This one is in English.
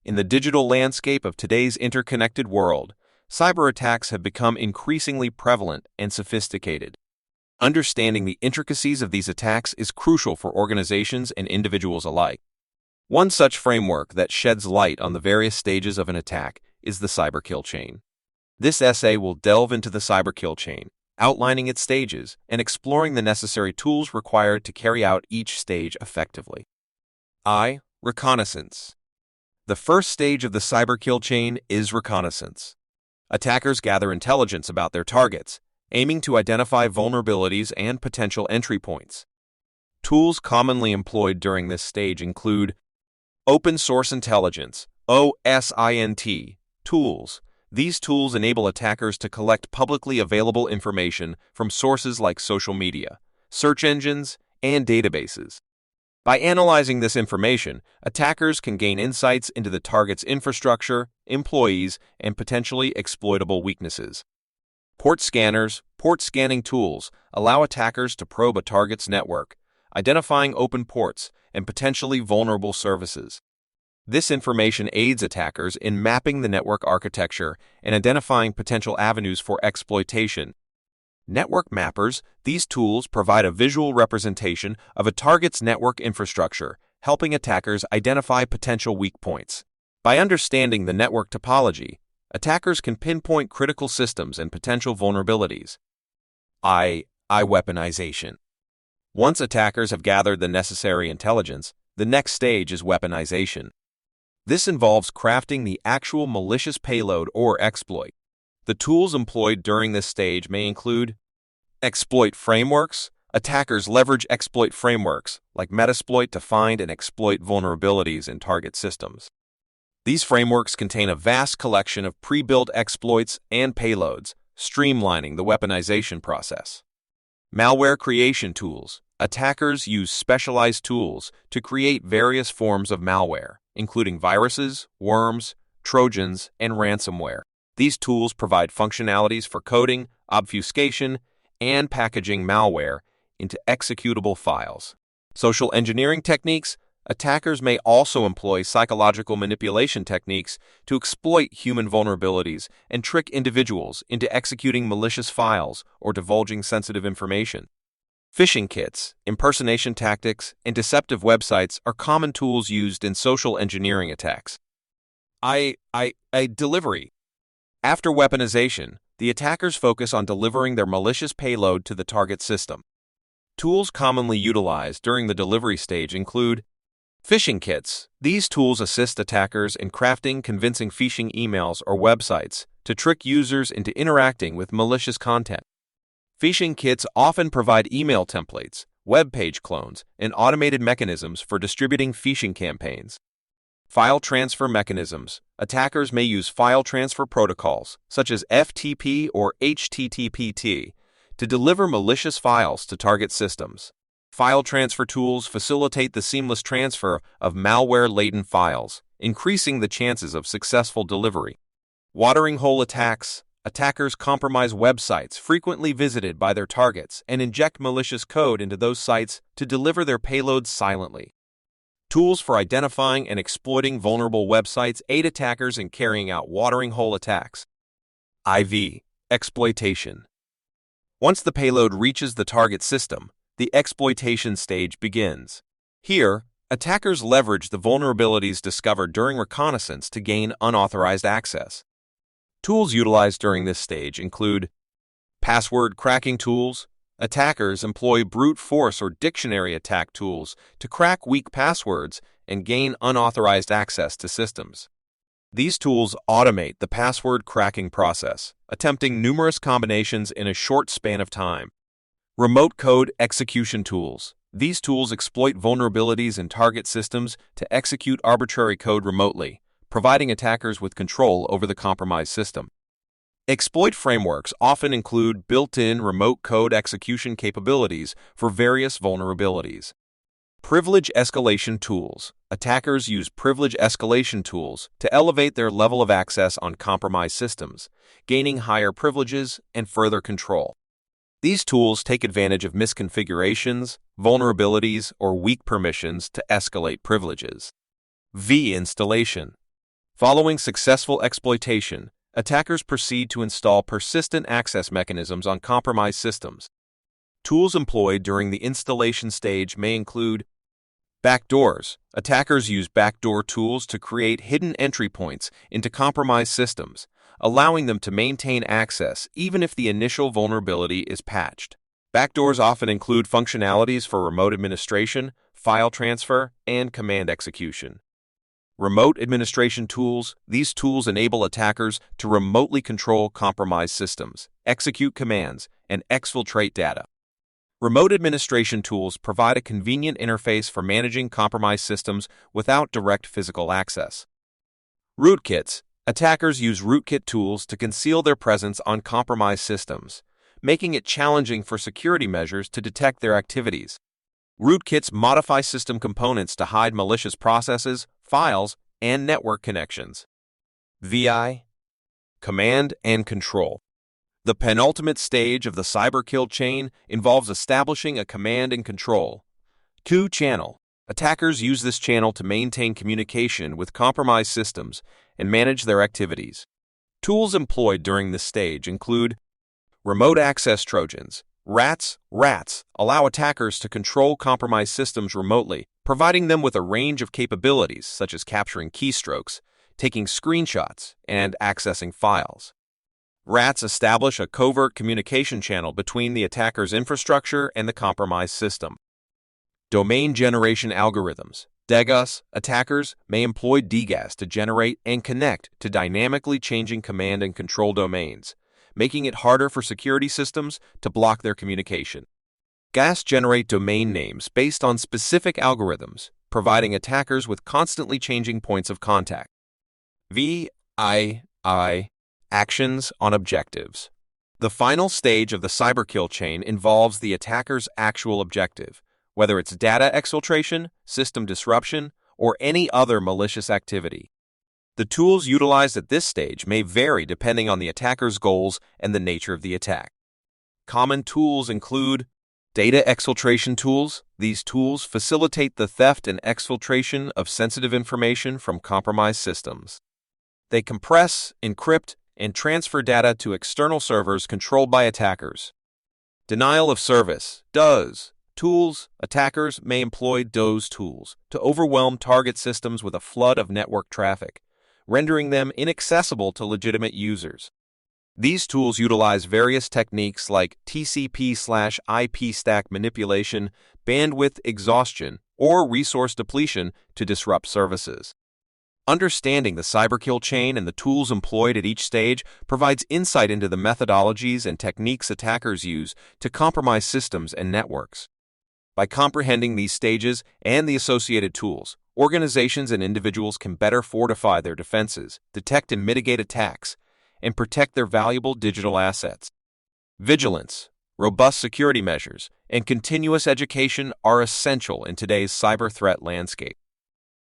In the digital landscape of today's interconnected world, cyber attacks have become increasingly prevalent and sophisticated. Understanding the intricacies of these attacks is crucial for organizations and individuals alike. One such framework that sheds light on the various stages of an attack is the Cyberkill Chain. This essay will delve into the Cyberkill Chain, outlining its stages and exploring the necessary tools required to carry out each stage effectively. Reconnaissance. The first stage of the Cyberkill Chain is reconnaissance. Attackers gather intelligence about their targets, aiming to identify vulnerabilities and potential entry points. Tools commonly employed during this stage include open source intelligence, OSINT, tools. These tools enable attackers to collect publicly available information from sources like social media, search engines, and databases. By analyzing this information, attackers can gain insights into the target's infrastructure, employees, and potentially exploitable weaknesses. Port scanners, port scanning tools, allow attackers to probe a target's network, identifying open ports and potentially vulnerable services. This information aids attackers in mapping the network architecture and identifying potential avenues for exploitation. Network mappers, these tools provide a visual representation of a target's network infrastructure, helping attackers identify potential weak points. By understanding the network topology, attackers can pinpoint critical systems and potential vulnerabilities. Weaponization. Once attackers have gathered the necessary intelligence, the next stage is weaponization. This involves crafting the actual malicious payload or exploit. The tools employed during this stage may include exploit frameworks. Attackers leverage exploit frameworks like Metasploit to find and exploit vulnerabilities in target systems. These frameworks contain a vast collection of pre-built exploits and payloads, streamlining the weaponization process. Malware creation tools. Attackers use specialized tools to create various forms of malware, including viruses, worms, trojans, and ransomware. These tools provide functionalities for coding, obfuscation, and packaging malware into executable files. Social engineering techniques. Attackers may also employ psychological manipulation techniques to exploit human vulnerabilities and trick individuals into executing malicious files or divulging sensitive information. Phishing kits, impersonation tactics, and deceptive websites are common tools used in social engineering attacks. Delivery. After weaponization, the attackers focus on delivering their malicious payload to the target system. Tools commonly utilized during the delivery stage include phishing kits. These tools assist attackers in crafting convincing phishing emails or websites to trick users into interacting with malicious content. Phishing kits often provide email templates, web page clones, and automated mechanisms for distributing phishing campaigns. File transfer mechanisms. Attackers may use file transfer protocols, such as FTP or HTTP, to deliver malicious files to target systems. File transfer tools facilitate the seamless transfer of malware-laden files, increasing the chances of successful delivery. Watering hole attacks. Attackers compromise websites frequently visited by their targets and inject malicious code into those sites to deliver their payloads silently. Tools for identifying and exploiting vulnerable websites aid attackers in carrying out watering hole attacks. Exploitation. Once the payload reaches the target system, the exploitation stage begins. Here, attackers leverage the vulnerabilities discovered during reconnaissance to gain unauthorized access. Tools utilized during this stage include password cracking tools. Attackers employ brute force or dictionary attack tools to crack weak passwords and gain unauthorized access to systems. These tools automate the password cracking process, attempting numerous combinations in a short span of time. Remote code execution tools. These tools exploit vulnerabilities in target systems to execute arbitrary code remotely, providing attackers with control over the compromised system. Exploit frameworks often include built-in remote code execution capabilities for various vulnerabilities. Privilege escalation tools. Attackers use privilege escalation tools to elevate their level of access on compromised systems, gaining higher privileges and further control. These tools take advantage of misconfigurations, vulnerabilities, or weak permissions to escalate privileges. Installation. Following successful exploitation, attackers proceed to install persistent access mechanisms on compromised systems. Tools employed during the installation stage may include backdoors. Attackers use backdoor tools to create hidden entry points into compromised systems, allowing them to maintain access even if the initial vulnerability is patched. Backdoors often include functionalities for remote administration, file transfer, and command execution. Remote administration tools. These tools enable attackers to remotely control compromised systems, execute commands, and exfiltrate data. Remote administration tools provide a convenient interface for managing compromised systems without direct physical access. Rootkits. Attackers use rootkit tools to conceal their presence on compromised systems, making it challenging for security measures to detect their activities. Rootkits modify system components to hide malicious processes, files, and network connections. VI. Command and control. The penultimate stage of the cyberkill chain involves establishing a command and control channel. Attackers use this channel to maintain communication with compromised systems and manage their activities. Tools employed during this stage include remote access trojans. RATs allow attackers to control compromised systems remotely, providing them with a range of capabilities such as capturing keystrokes, taking screenshots, and accessing files. RATs establish a covert communication channel between the attacker's infrastructure and the compromised system. Domain generation algorithms. DGAS. Attackers may employ DGAS to generate and connect to dynamically changing command and control domains, making it harder for security systems to block their communication. GAS generate domain names based on specific algorithms, providing attackers with constantly changing points of contact. VII. Actions on objectives. The final stage of the cyberkill chain involves the attacker's actual objective, whether it's data exfiltration, system disruption, or any other malicious activity. The tools utilized at this stage may vary depending on the attacker's goals and the nature of the attack. Common tools include data exfiltration tools. These tools facilitate the theft and exfiltration of sensitive information from compromised systems. They compress, encrypt, and transfer data to external servers controlled by attackers. Denial of service. DOS. Tools. Attackers may employ DOS tools to overwhelm target systems with a flood of network traffic, rendering them inaccessible to legitimate users. These tools utilize various techniques like TCP/IP stack manipulation, bandwidth exhaustion, or resource depletion to disrupt services. Understanding the cyberkill chain and the tools employed at each stage provides insight into the methodologies and techniques attackers use to compromise systems and networks. By comprehending these stages and the associated tools, organizations and individuals can better fortify their defenses, detect and mitigate attacks, and protect their valuable digital assets. Vigilance, robust security measures, and continuous education are essential in today's cyber threat landscape.